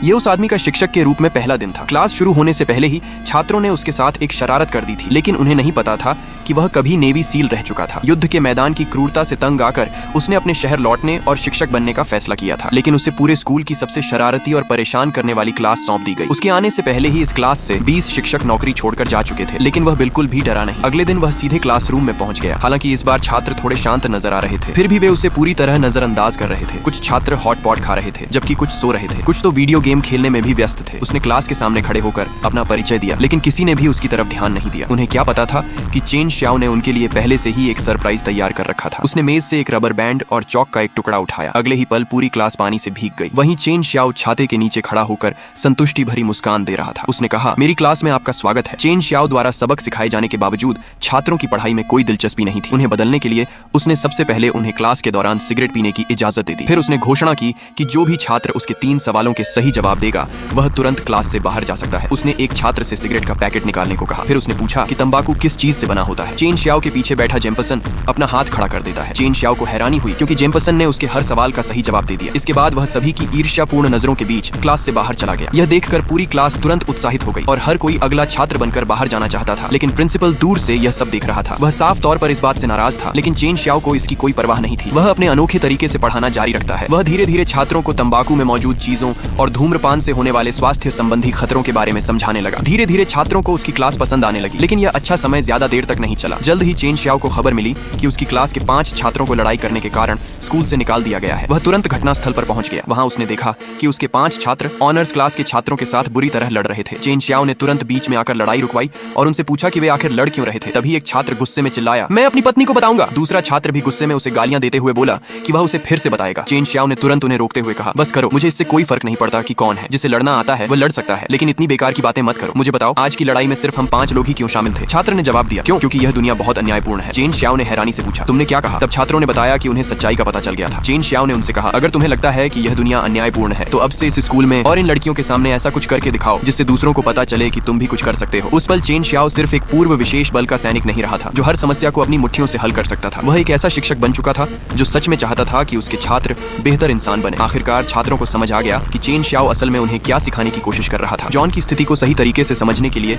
ये उस आदमी का शिक्षक के रूप में पहला दिन था। क्लास शुरू होने से पहले ही छात्रों ने उसके साथ एक शरारत कर दी थी, लेकिन उन्हें नहीं पता था कि वह कभी नेवी सील रह चुका था। युद्ध के मैदान की क्रूरता से तंग आकर उसने अपने शहर लौटने और शिक्षक बनने का फैसला किया था, लेकिन उसे पूरे स्कूल की सबसे शरारती और परेशान करने वाली क्लास सौंप दी गई। उसके आने से पहले ही इस क्लास से 20 शिक्षक नौकरी छोड़कर जा चुके थे, लेकिन वह बिल्कुल भी डरा नहीं। अगले दिन वह सीधे क्लासरूम में पहुंच गया। हालांकि इस बार छात्र थोड़े शांत नजर आ रहे थे, फिर भी वे उसे पूरी तरह नजरअंदाज कर रहे थे। कुछ छात्र हॉट पॉट खा रहे थे, जबकि कुछ सो रहे थे। कुछ तो वीडियो गेम खेलने में भी व्यस्त थे। उसने क्लास के सामने खड़े होकर अपना परिचय दिया, लेकिन किसी ने भी उसकी तरफ ध्यान नहीं दिया। उन्हें क्या पता था कि चेन श्याओ ने उनके लिए पहले से ही एक सरप्राइज तैयार कर रखा था। उसने मेज से एक रबर बैंड और चौक का एक टुकड़ा उठाया। अगले ही पल पूरी क्लास पानी से भीग गई। वहीं चेन श्याओ छाते के नीचे खड़ा होकर संतुष्टि भरी मुस्कान दे रहा था। उसने कहा, मेरी क्लास में आपका स्वागत है। चेन श्याओ द्वारा सबक सिखाए जाने के बावजूद छात्रों की पढ़ाई में कोई दिलचस्पी नहीं थी। उन्हें बदलने के लिए उसने सबसे पहले उन्हें क्लास के दौरान सिगरेट पीने की इजाजत दे दी। फिर उसने घोषणा की कि जो भी छात्र उसके 3 सवालों के सही जवाब देगा वह तुरंत क्लास से बाहर जा सकता है। उसने एक छात्र से सिगरेट का पैकेट निकालने को कहा। फिर उसने पूछा कि तंबाकू किस चीज से बना होता है। चेन श्याओ के पीछे बैठा जेम्पसन अपना हाथ खड़ा कर देता है। चेन श्याओ को हैरानी हुई क्योंकि जेम्पसन ने उसके हर सवाल का सही जवाब दे दिया। इसके बाद वह सभी की ईर्ष्यापूर्ण नजरों के बीच क्लास से बाहर चला गया। यह देखकर पूरी क्लास तुरंत उत्साहित हो गई और हर कोई अगला छात्र बनकर बाहर जाना चाहता था, लेकिन प्रिंसिपल दूर से यह सब देख रहा था। वह साफ तौर पर इस बात से नाराज था, लेकिन चेन श्याओ को इसकी कोई परवाह नहीं थी। वह अपने अनोखे तरीके से पढ़ाना जारी रखता है। वह धीरे धीरे छात्रों को तंबाकू में मौजूद चीजों और धूम्रपान से होने वाले स्वास्थ्य संबंधी खतरों के बारे में समझाने लगा। धीरे धीरे छात्रों को उसकी क्लास पसंद आने लगी, लेकिन यह अच्छा समय ज्यादा देर तक नहीं चला। जल्द ही चेन श्याओ को खबर मिली कि उसकी क्लास के 5 छात्रों को लड़ाई करने के कारण स्कूल से निकाल दिया गया है। वह तुरंत घटनास्थल पर पहुंच गया। वहां उसने देखा कि उसके 5 छात्र ऑनर्स क्लास के छात्रों के साथ बुरी तरह लड़ रहे थे। चेन श्याओ ने तुरंत बीच में आकर लड़ाई रुकवाई और उनसे पूछा कि वे आखिर लड़ क्यों रहे थे। तभी एक छात्र गुस्से में चिल्लाया, मैं अपनी पत्नी को बताऊंगा। दूसरा छात्र भी गुस्से में उसे गालियां देते हुए बोला कि वह उसे फिर से बताएगा। चेन श्याओ ने तुरंत उन्हें रोकते हुए कहा, बस करो, मुझे इससे कोई फर्क नहीं पड़ता कि कौन है। जिसे लड़ना आता है वो लड़ सकता है, लेकिन इतनी बेकार की बातें मत करो। मुझे बताओ, आज की लड़ाई में सिर्फ हम 5 लोग ही क्यों शामिल थे? छात्र ने जवाब दिया, क्योंकि यह दुनिया बहुत अन्यायपूर्ण है। चेन श्याओ ने हैरानी से पूछा, तुमने क्या कहा? तब छात्रों ने बताया कि उन्हें सच्चाई का पता चल गया था। चेन श्याओ ने उनसे कहा, अगर तुम्हें लगता है कि यह दुनिया अन्यायपूर्ण है तो अब से इस स्कूल में और इन लड़कियों के सामने ऐसा कुछ करके दिखाओ जिससे दूसरों को पता चले कि तुम भी कुछ कर सकते हो। उस पल चेन श्याओ सिर्फ एक पूर्व विशेष बल का सैनिक नहीं रहा था जो हर समस्या को अपनी मुट्ठियों से हल कर सकता था। वह एक ऐसा शिक्षक बन चुका था जो सच में चाहता था कि उसके छात्र बेहतर इंसान बने। आखिरकार छात्रों को समझ आ गया कि चेन श्याओ असल में उन्हें क्या सिखाने की कोशिश कर रहा था। जॉन की स्थिति को सही तरीके से समझने के लिए